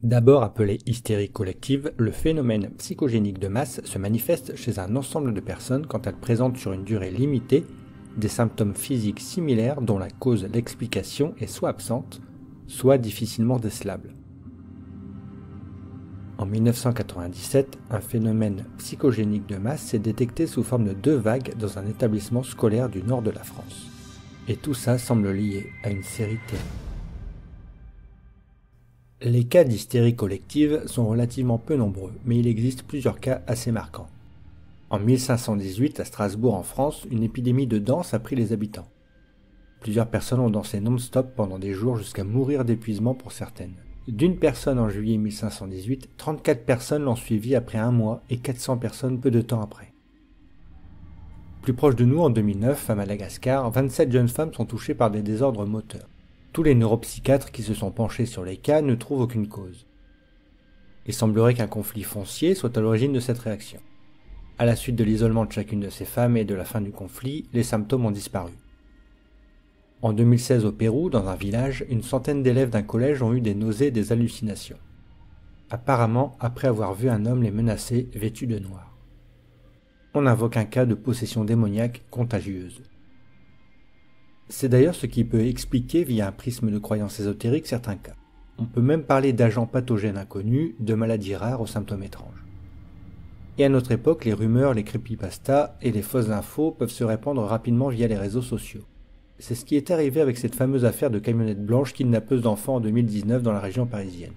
D'abord appelé hystérie collective, le phénomène psychogénique de masse se manifeste chez un ensemble de personnes quand elles présentent sur une durée limitée des symptômes physiques similaires dont la cause l'explication est soit absente, soit difficilement décelable. En 1997, un phénomène psychogénique de masse s'est détecté sous forme de 2 vagues dans un établissement scolaire du nord de la France. Et tout ça semble lié à une série télé. Les cas d'hystérie collective sont relativement peu nombreux, mais il existe plusieurs cas assez marquants. En 1518, à Strasbourg en France, une épidémie de danse a pris les habitants. Plusieurs personnes ont dansé non-stop pendant des jours jusqu'à mourir d'épuisement pour certaines. D'une personne en juillet 1518, 34 personnes l'ont suivi après 1 mois et 400 personnes peu de temps après. Plus proche de nous, en 2009, à Madagascar, 27 jeunes femmes sont touchées par des désordres moteurs. Tous les neuropsychiatres qui se sont penchés sur les cas ne trouvent aucune cause. Il semblerait qu'un conflit foncier soit à l'origine de cette réaction. À la suite de l'isolement de chacune de ces femmes et de la fin du conflit, les symptômes ont disparu. En 2016 au Pérou, dans un village, une centaine d'élèves d'un collège ont eu des nausées et des hallucinations. Apparemment, après avoir vu un homme les menacer vêtu de noir. On invoque un cas de possession démoniaque contagieuse. C'est d'ailleurs ce qui peut expliquer via un prisme de croyances ésotériques certains cas. On peut même parler d'agents pathogènes inconnus, de maladies rares aux symptômes étranges. Et à notre époque, les rumeurs, les creepypastas et les fausses infos peuvent se répandre rapidement via les réseaux sociaux. C'est ce qui est arrivé avec cette fameuse affaire de camionnette blanche kidnappeuse d'enfants en 2019 dans la région parisienne.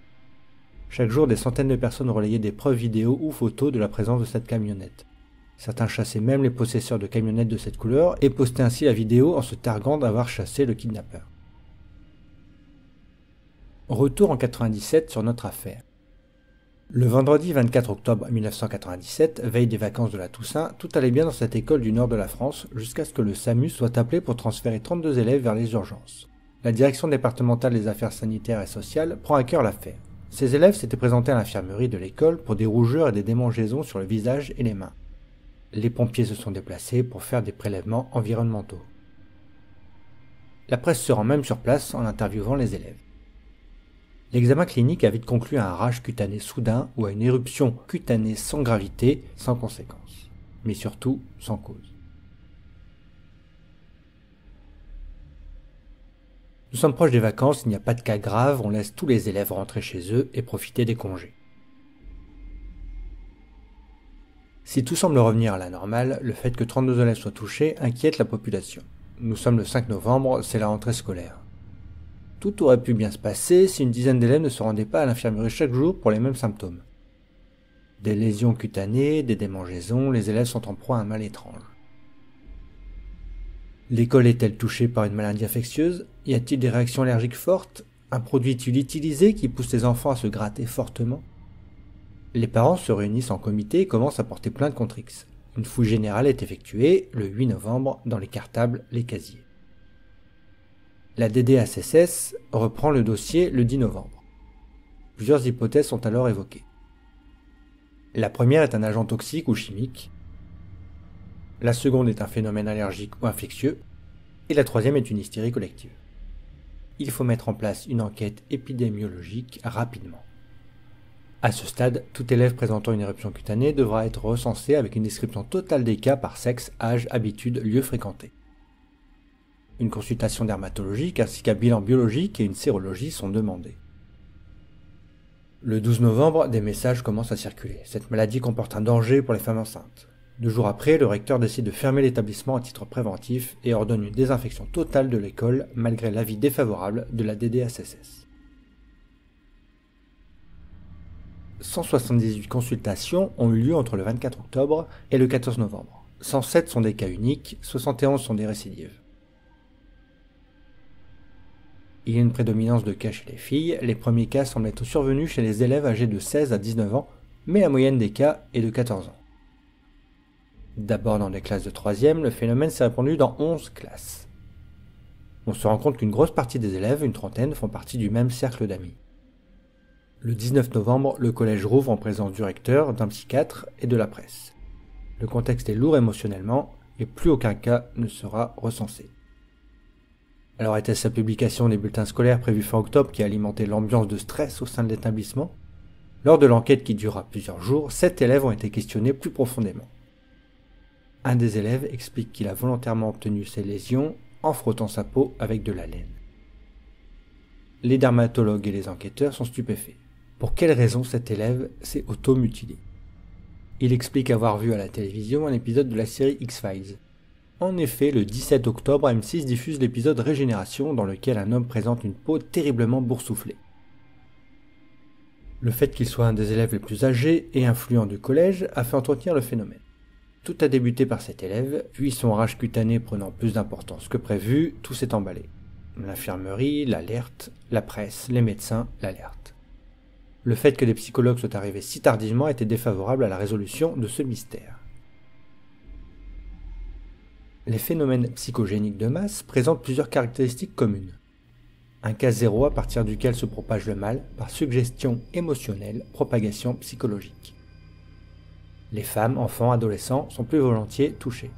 Chaque jour, des centaines de personnes relayaient des preuves vidéo ou photos de la présence de cette camionnette. Certains chassaient même les possesseurs de camionnettes de cette couleur et postaient ainsi la vidéo en se targuant d'avoir chassé le kidnappeur. Retour en 97 sur notre affaire. Le vendredi 24 octobre 1997, veille des vacances de la Toussaint, tout allait bien dans cette école du nord de la France jusqu'à ce que le SAMU soit appelé pour transférer 32 élèves vers les urgences. La direction départementale des affaires sanitaires et sociales prend à cœur l'affaire. Ces élèves s'étaient présentés à l'infirmerie de l'école pour des rougeurs et des démangeaisons sur le visage et les mains. Les pompiers se sont déplacés pour faire des prélèvements environnementaux. La presse se rend même sur place en interviewant les élèves. L'examen clinique a vite conclu à un rash cutané soudain ou à une éruption cutanée sans gravité, sans conséquence, mais surtout sans cause. Nous sommes proches des vacances, il n'y a pas de cas graves, on laisse tous les élèves rentrer chez eux et profiter des congés. Si tout semble revenir à la normale, le fait que 32 élèves soient touchés inquiète la population. Nous sommes le 5 novembre, c'est la rentrée scolaire. Tout aurait pu bien se passer si une dizaine d'élèves ne se rendaient pas à l'infirmerie chaque jour pour les mêmes symptômes. Des lésions cutanées, des démangeaisons, les élèves sont en proie à un mal étrange. L'école est-elle touchée par une maladie infectieuse? Y a-t-il des réactions allergiques fortes? Un produit est-il utilisé qui pousse les enfants à se gratter fortement? Les parents se réunissent en comité et commencent à porter plainte contre X. Une fouille générale est effectuée le 8 novembre dans les cartables, les casiers. La DDASSS reprend le dossier le 10 novembre. Plusieurs hypothèses sont alors évoquées. La première est un agent toxique ou chimique. La seconde est un phénomène allergique ou infectieux. Et la troisième est une hystérie collective. Il faut mettre en place une enquête épidémiologique rapidement. À ce stade, tout élève présentant une éruption cutanée devra être recensé avec une description totale des cas par sexe, âge, habitude, lieu fréquenté. Une consultation dermatologique ainsi qu'un bilan biologique et une sérologie sont demandés. Le 12 novembre, des messages commencent à circuler. Cette maladie comporte un danger pour les femmes enceintes. 2 jours après, le recteur décide de fermer l'établissement à titre préventif et ordonne une désinfection totale de l'école malgré l'avis défavorable de la DDASSS. 178 consultations ont eu lieu entre le 24 octobre et le 14 novembre. 107 sont des cas uniques, 71 sont des récidives. Il y a une prédominance de cas chez les filles, les premiers cas semblent être survenus chez les élèves âgés de 16 à 19 ans, mais la moyenne des cas est de 14 ans. D'abord dans des classes de 3e, le phénomène s'est répandu dans 11 classes. On se rend compte qu'une grosse partie des élèves, une trentaine, font partie du même cercle d'amis. Le 19 novembre, le collège rouvre en présence du recteur, d'un psychiatre et de la presse. Le contexte est lourd émotionnellement et plus aucun cas ne sera recensé. Alors était-ce sa publication des bulletins scolaires prévus fin octobre qui a alimenté l'ambiance de stress au sein de l'établissement? Lors de l'enquête qui dura plusieurs jours, 7 élèves ont été questionnés plus profondément. Un des élèves explique qu'il a volontairement obtenu ses lésions en frottant sa peau avec de la laine. Les dermatologues et les enquêteurs sont stupéfaits. Pour quelle raison cet élève s'est auto-mutilé? Il explique avoir vu à la télévision un épisode de la série X-Files. En effet, le 17 octobre, M6 diffuse l'épisode Régénération dans lequel un homme présente une peau terriblement boursouflée. Le fait qu'il soit un des élèves les plus âgés et influents du collège a fait entretenir le phénomène. Tout a débuté par cet élève, puis son rage cutané prenant plus d'importance que prévu, tout s'est emballé. L'infirmerie, l'alerte, la presse, les médecins, l'alerte. Le fait que des psychologues soient arrivés si tardivement était défavorable à la résolution de ce mystère. Les phénomènes psychogéniques de masse présentent plusieurs caractéristiques communes. Un cas zéro à partir duquel se propage le mal par suggestion émotionnelle, propagation psychologique. Les femmes, enfants, adolescents sont plus volontiers touchés.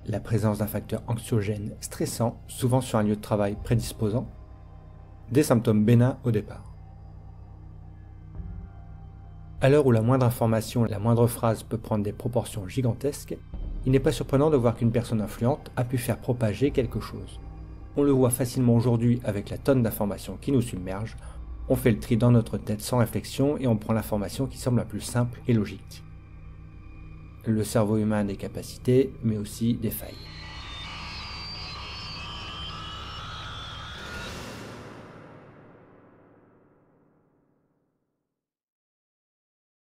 La présence d'un facteur anxiogène stressant, souvent sur un lieu de travail prédisposant. Des symptômes bénins au départ. À l'heure où la moindre information, la moindre phrase peut prendre des proportions gigantesques, il n'est pas surprenant de voir qu'une personne influente a pu faire propager quelque chose. On le voit facilement aujourd'hui avec la tonne d'informations qui nous submerge, on fait le tri dans notre tête sans réflexion et on prend l'information qui semble la plus simple et logique. Le cerveau humain a des capacités, mais aussi des failles.